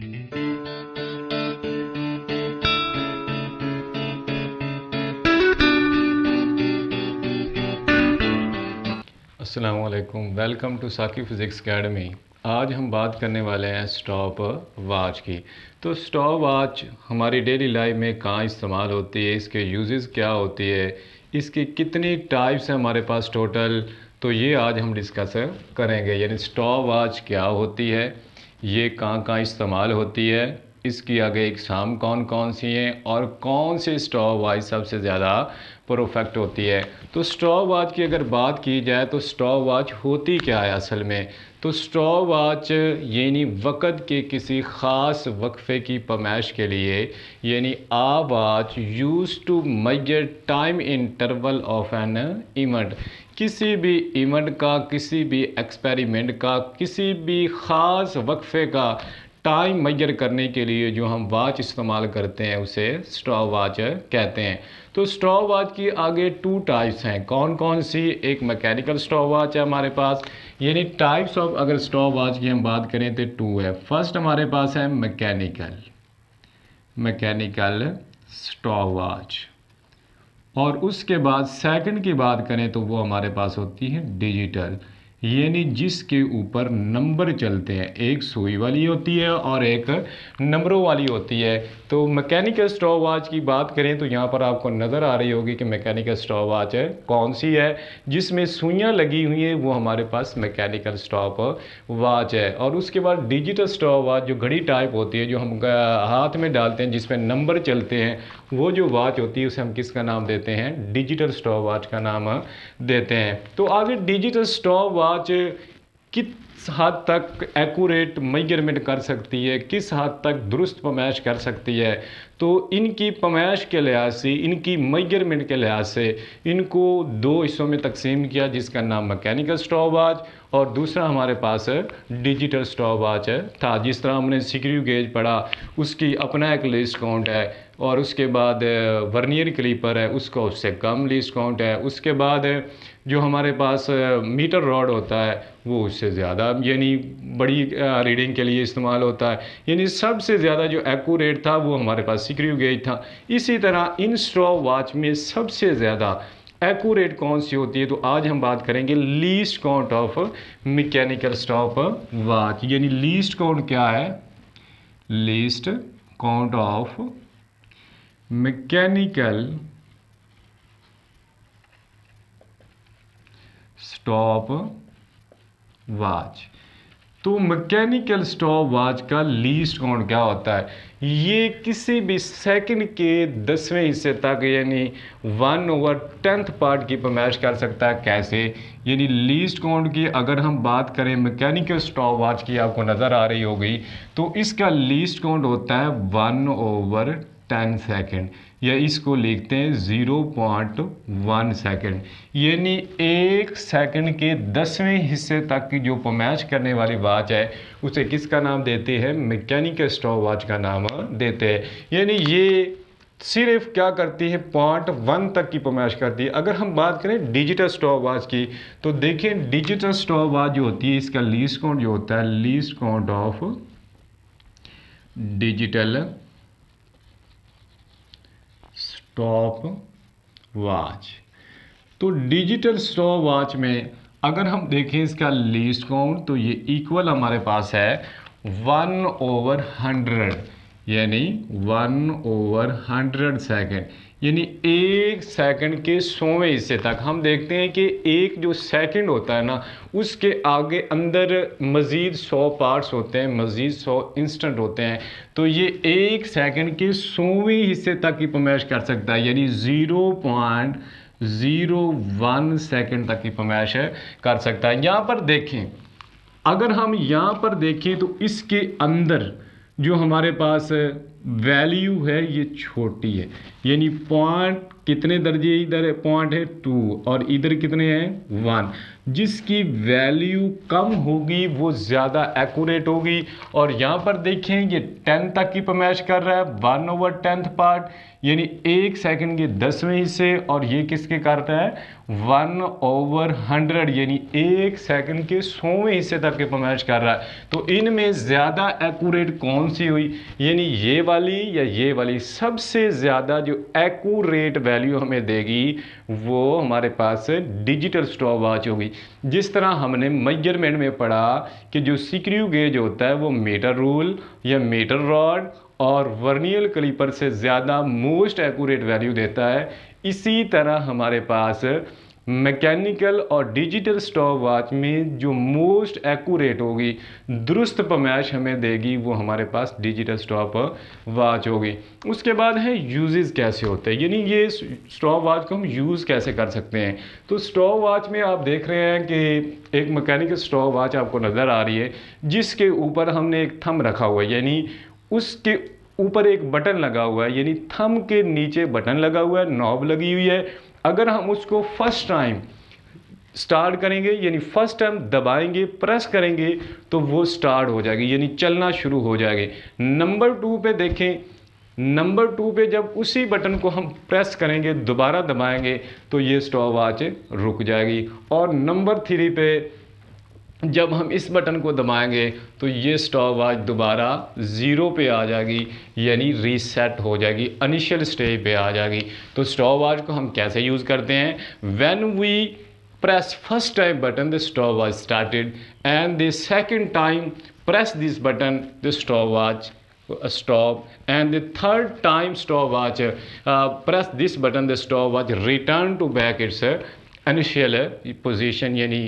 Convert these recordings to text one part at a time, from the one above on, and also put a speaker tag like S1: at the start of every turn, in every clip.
S1: अस्सलामुअलैकुम, welcome to साकी physics academy. आज हम बात करने वाले हैं स्टॉप वॉच की। तो स्टॉप वॉच हमारी डेली लाइफ में कहाँ इस्तेमाल होती है, इसके यूजेस क्या होती है, इसकी कितनी टाइप्स हैं हमारे पास टोटल, तो ये आज हम डिस्कस करेंगे। यानी स्टॉप वॉच क्या होती है, ये कहाँ कहाँ इस्तेमाल होती है, इसकी आगे एग्ज़ाम कौन कौन सी हैं और कौन से स्टॉप वॉच सबसे ज़्यादा परफेक्ट होती है। तो स्टॉप वॉच की अगर बात की जाए तो स्टॉप वॉच होती क्या है असल में। तो स्टॉप वॉच यानी वक़्त के किसी ख़ास वक्फ़े की पैमाइश के लिए, यानी a watch use to measure time interval of an event. किसी भी इवेंट का, किसी भी एक्सपेरिमेंट का, किसी भी ख़ास वक्फ़े का टाइम मेजर करने के लिए जो हम वॉच इस्तेमाल करते हैं उसे स्टॉप वॉच कहते हैं। तो स्टॉप वॉच की आगे टू टाइप्स हैं। कौन कौन सी? एक मैकेनिकल स्टॉप वॉच है हमारे पास, यानी टाइप्स ऑफ अगर स्टॉप वॉच की हम बात करें तो टू है। फर्स्ट हमारे पास है मैकेनिकल स्टॉप वॉच, और उसके बाद सेकंड की बात करें तो वो हमारे पास होती है डिजिटल, यानी जिसके ऊपर नंबर चलते हैं। एक सुई वाली होती है और एक नंबरों वाली होती है। तो मैकेनिकल स्टॉप वॉच की बात करें तो यहाँ पर आपको नज़र आ रही होगी कि मैकेनिकल स्टॉप वॉच है कौन सी है, जिसमें सुइयाँ लगी हुई हैं, वो हमारे पास मैकेनिकल स्टॉप वॉच है। और उसके बाद डिजिटल स्टॉप वॉच जो घड़ी टाइप होती है, जो हम हाथ में डालते हैं, जिसमें नंबर चलते हैं, वो जो वॉच होती है उसे हम किसका नाम देते हैं? डिजिटल स्टॉप वॉच का नाम देते हैं। तो आगे डिजिटल स्टॉप वॉच किस हद तक एक्यूरेट मेजरमेंट कर सकती है, किस हद तक दुरुस्त पैमाइश कर सकती है, तो इनकी पैमाइश के लिहाज से, इनकी मेजरमेंट के लिहाज से इनको दो हिस्सों में तकसीम किया, जिसका नाम मैकेनिकल स्टॉप वॉच और दूसरा हमारे पास डिजिटल स्टॉप वॉच था। जिस तरह हमने स्क्रू गेज पढ़ा, उसकी अपना एक लीस्ट काउंट है, और उसके बाद वर्नियर क्लीपर है, उसका उससे कम लीस्ट काउंट है। उसके बाद जो हमारे पास मीटर रॉड होता है वो उससे ज़्यादा, यानी बड़ी रीडिंग के लिए इस्तेमाल होता है। यानी सबसे ज़्यादा जो एक्यूरेट था वो हमारे पास स्क्रू गेज था। इसी तरह इन स्टॉप वॉच में सबसे ज़्यादा एक्यूरेट कौन सी होती है, तो आज हम बात करेंगे least count of mechanical stop watch. यानी लीस्ट काउंट क्या है? Least count of mechanical stop watch. तो मैकेनिकल स्टॉप वॉच का लीस्ट काउंट क्या होता है? ये किसी भी सेकंड के 10वें हिस्से तक, यानी 1/10 पार्ट की पैमाइश कर सकता है। कैसे? यानी लीस्ट काउंट की अगर हम बात करें मैकेनिकल स्टॉप वॉच की, आपको नज़र आ रही होगी, तो इसका लीस्ट काउंट होता है 1/10 सेकेंड, या इसको लिखते हैं 0.1 सेकेंड। यानी एक सेकंड के 10वें हिस्से तक की जो पैमाइश करने वाली वॉच है उसे किसका नाम देते हैं? मैकेनिकल स्टॉप वॉच का नाम देते हैं। यानी ये सिर्फ क्या करती है? 0.1 तक की पैमाइश करती है। अगर हम बात करें डिजिटल स्टॉप वॉच की, तो देखें डिजिटल स्टॉप वॉच जो होती है, इसका लीस्ट काउंट जो होता है, least count of digital stop watch. तो डिजिटल स्टॉप वॉच में अगर हम देखें इसका लीस्ट काउंट, तो ये इक्वल हमारे पास है 1/100, यानी 1/100 सेकेंड, यानी एक सेकंड के 100वें हिस्से तक। हम देखते हैं कि एक जो सेकंड होता है ना, उसके आगे अंदर मज़ीद 100 पार्ट्स होते हैं, मज़ीद 100 इंस्टेंट होते हैं। तो ये एक सेकंड के 100वें हिस्से तक की पैमाइश कर सकता है, यानी 0.01 सेकंड तक की पैमाइश कर सकता है। यहाँ पर देखें, अगर हम यहाँ पर देखें तो इसके अंदर जो हमारे पास वैल्यू है ये छोटी है, यानी पॉइंट कितने दर्जे इधर है, पॉइंट है 2 और इधर कितने हैं 1। जिसकी वैल्यू कम होगी वो ज़्यादा एक्यूरेट होगी। और यहाँ पर देखें ये 10 तक की पैमाइश कर रहा है, 1/10 पार्ट यानी 1 सेकंड के 10वें हिस्से, और ये किसके कर रहा है 1/100 यानी 1 सेकंड के 100वें हिस्से तक की पैमाइश कर रहा है। तो इनमें ज़्यादा एक्यूरेट कौन सी हुई, यानी ये वाली या ये वाली। सबसे ज़्यादा जो एक्यूरेट वैल्यू हमें देगी वो हमारे पास डिजिटल स्टॉप वॉच होगी। जिस तरह हमने मेजरमेंट में पढ़ा कि जो स्क्रू गेज होता है वो मीटर रूल या मीटर रॉड और वर्नियर कैलिपर से ज़्यादा मोस्ट एक्यूरेट वैल्यू देता है, इसी तरह हमारे पास मैकेनिकल और डिजिटल स्टॉप वॉच में जो मोस्ट एक्यूरेट होगी, दुरुस्त पैमाइश हमें देगी, वो हमारे पास डिजिटल स्टॉप वॉच होगी। उसके बाद है यूजेस कैसे होते हैं, यानी ये स्टॉप वॉच को हम यूज़ कैसे कर सकते हैं। तो स्टॉप वॉच में आप देख रहे हैं कि एक मैकेनिकल स्टॉप वॉच आपको नज़र आ रही है, जिसके ऊपर हमने एक थंब रखा हुआ है, यानी उसके ऊपर एक बटन लगा हुआ है, यानी थंब के नीचे बटन लगा हुआ है, नॉब लगी हुई है। अगर हम उसको फर्स्ट टाइम स्टार्ट करेंगे, यानी फर्स्ट टाइम दबाएंगे, प्रेस करेंगे, तो वो स्टार्ट हो जाएगी, यानी चलना शुरू हो जाएगी। नंबर 2 पे देखें, नंबर 2 पे जब उसी बटन को हम प्रेस करेंगे, दोबारा दबाएंगे, तो ये स्टॉप वॉच रुक जाएगी। और नंबर 3 पे जब हम इस बटन को दबाएंगे तो ये स्टॉप वॉच दोबारा 0 पे आ जाएगी, यानी रीसेट हो जाएगी, इनिशियल स्टेज पे आ जाएगी। तो स्टॉप वॉच को हम कैसे यूज़ करते हैं, when we press first time button the stopwatch started, and the second time press this button the stopwatch stop, and the third time stopwatch press this button the stopwatch return to back its initial position, यानी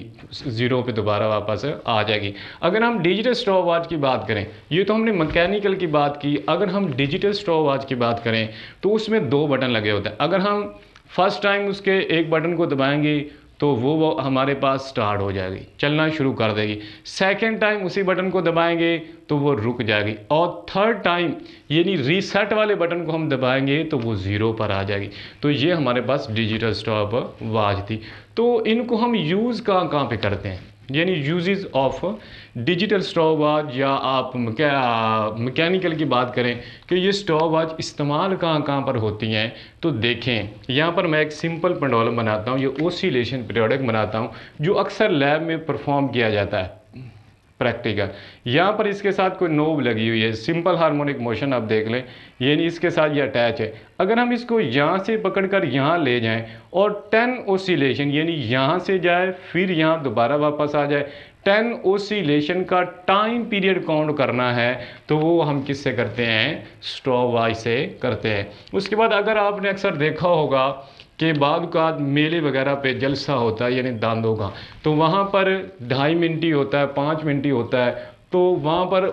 S1: 0 पे दोबारा वापस आ जाएगी। अगर हम digital stop watch की बात करें, ये तो हमने मैकेनिकल की बात की, अगर हम डिजिटल स्टॉप वॉच की बात करें तो उसमें 2 बटन लगे होते हैं। अगर हम फर्स्ट टाइम उसके एक बटन को दबाएंगे तो वो हमारे पास स्टार्ट हो जाएगी, चलना शुरू कर देगी। सेकंड टाइम उसी बटन को दबाएंगे तो वो रुक जाएगी, और थर्ड टाइम यानी रीसेट वाले बटन को हम दबाएंगे तो वो 0 पर आ जाएगी। तो ये हमारे पास डिजिटल स्टॉप वॉच थी। तो इनको हम यूज़ कहाँ कहाँ पे करते हैं, यानी uses of digital stop watch, या आप मैकेनिकल की बात करें कि ये स्टॉप वॉच इस्तेमाल कहाँ कहाँ पर होती हैं। तो देखें, यहाँ पर मैं एक सिंपल पेंडुलम बनाता हूँ, ये ओसिलेशन पीरियोडिक बनाता हूँ, जो अक्सर लैब में परफॉर्म किया जाता है प्रैक्टिकल। यहाँ पर इसके साथ कोई नोब लगी हुई है, सिंपल हार्मोनिक मोशन आप देख लें, यानी इसके साथ ये अटैच है। अगर हम इसको यहाँ से पकड़कर यहाँ ले जाएं और 10 ओसिलेशन, यानी यहाँ से जाए फिर यहाँ दोबारा वापस आ जाए, 10 ओसिलेशन का टाइम पीरियड काउंट करना है, तो वो हम किससे करते हैं, स्टॉप वॉच से करते हैं। उसके बाद अगर आपने अक्सर देखा होगा कि बाद का मेले वगैरह पे जलसा होता है, यानी दांतों का, तो वहाँ पर 2.5 मिनट ही होता है, 5 मिनट ही होता है। तो वहाँ पर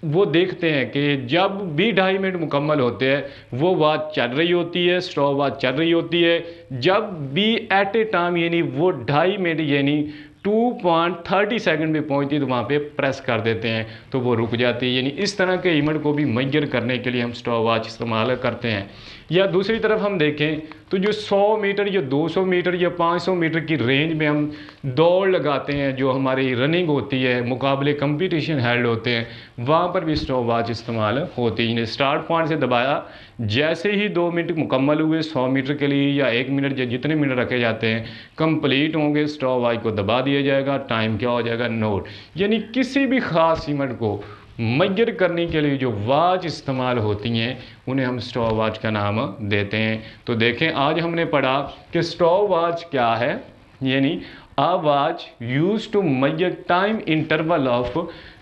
S1: वो देखते हैं कि जब भी 2.5 मिनट मुकम्मल होते हैं वो वॉच चल रही होती है, स्टॉप वॉच चल रही होती है। जब भी एट ए टाइम यानी वो 2.5 मिनट यानी 2.30 सेकंड में पहुंचती है तो वहाँ पे प्रेस कर देते हैं तो वो रुक जाती है। यानी इस तरह के इवेंट को भी मेजर करने के लिए हम स्टॉप वॉच इस्तेमाल करते हैं। या दूसरी तरफ हम देखें तो जो 100 मीटर या 200 मीटर या 500 मीटर की रेंज में हम दौड़ लगाते हैं, जो हमारी रनिंग होती है, मुकाबले कंपटीशन हेल्ड होते हैं, वहाँ पर भी स्टॉप वॉच इस्तेमाल होती है। स्टार्ट पॉइंट से दबाया, जैसे ही 2 मिनट मुकम्मल हुए 100 मीटर के लिए या 1 मिनट या जितने मिनट रखे जाते हैं कंप्लीट होंगे, स्टॉप वॉच को दबा दिया जाएगा, टाइम क्या हो जाएगा, नोट। यानी किसी भी ख़ास इवेंट को मेजर करने के लिए जो वॉच इस्तेमाल होती हैं उन्हें हम स्टॉप वॉच का नाम देते हैं। तो देखें, आज हमने पढ़ा कि स्टॉप वॉच क्या है, यानी a watch use to measure time interval of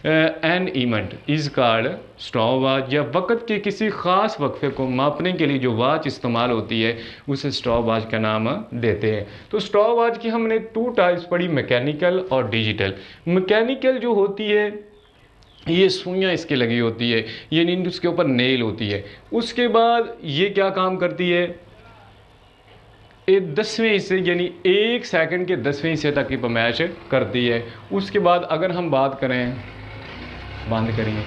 S1: an event is called stop watch. या वक़्त के किसी ख़ास वक्फे को मापने के लिए जो वॉच इस्तेमाल होती है उसे स्टॉप वॉच का नाम देते हैं। तो स्टॉप वॉच की हमने 2 टाइप्स पढ़ी, मैकेनिकल और डिजिटल। मैकेनिकल जो होती है ये सुइयाँ इसके लगी होती है, यानी उसके ऊपर नेल होती है। उसके बाद ये क्या काम करती है, एक 10वें हिस्से यानी 1 सेकंड के 10वें हिस्से तक की पैमाइश करती है। उसके बाद अगर हम बात करें, बंद करेंगे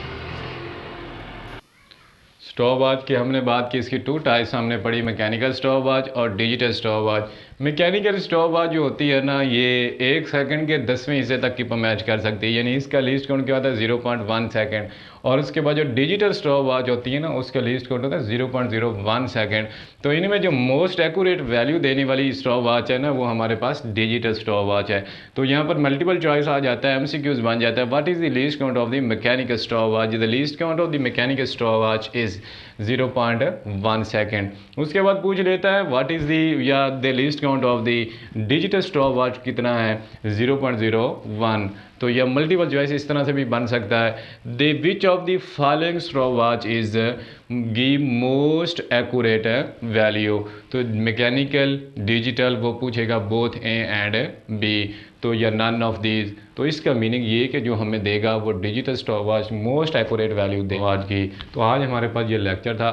S1: स्टॉप वॉच की हमने बात की, इसकी 2 टाइप्स हमने पढ़ी, मैकेनिकल स्टॉप वॉच और digital stop watch. Mechanical stop watch जो होती है ना, ये 1 सेकंड के 10वें हिस्से तक की मैच कर सकती है, यानी इसका लीस्ट काउंट क्या होता है 0.1 सेकंड। और उसके बाद जो डिजिटल स्टॉप वॉच होती है ना, उसका लीस्ट काउंट होता है 0.01 सेकंड। तो इनमें जो मोस्ट एक्यूरेट वैल्यू देने वाली स्टॉप वॉच है ना, वो हमारे पास डिजिटल स्टॉप वॉच है। तो यहाँ पर मल्टीपल चॉइस आ जाता है, MCQs बन जाता है। What is the least count of the mechanical stop watch? The least count of the mechanical stop watch is 0.1 second. उसके बाद पूछ लेता है व्हाट इज़ दी या the least count of the digital stop watch कितना है, 0.01। तो यह मल्टीपल चॉइस इस तरह से भी बन सकता है। The which of the following stop watch is give most accurate value? तो मैकेनिकल डिजिटल वो पूछेगा बोथ ए एंड बी, तो या नन ऑफ दीज। तो इसका मीनिंग ये कि जो हमें देगा वो digital stop watch most accurate value they watch की। तो आज हमारे पास ये लेक्चर था।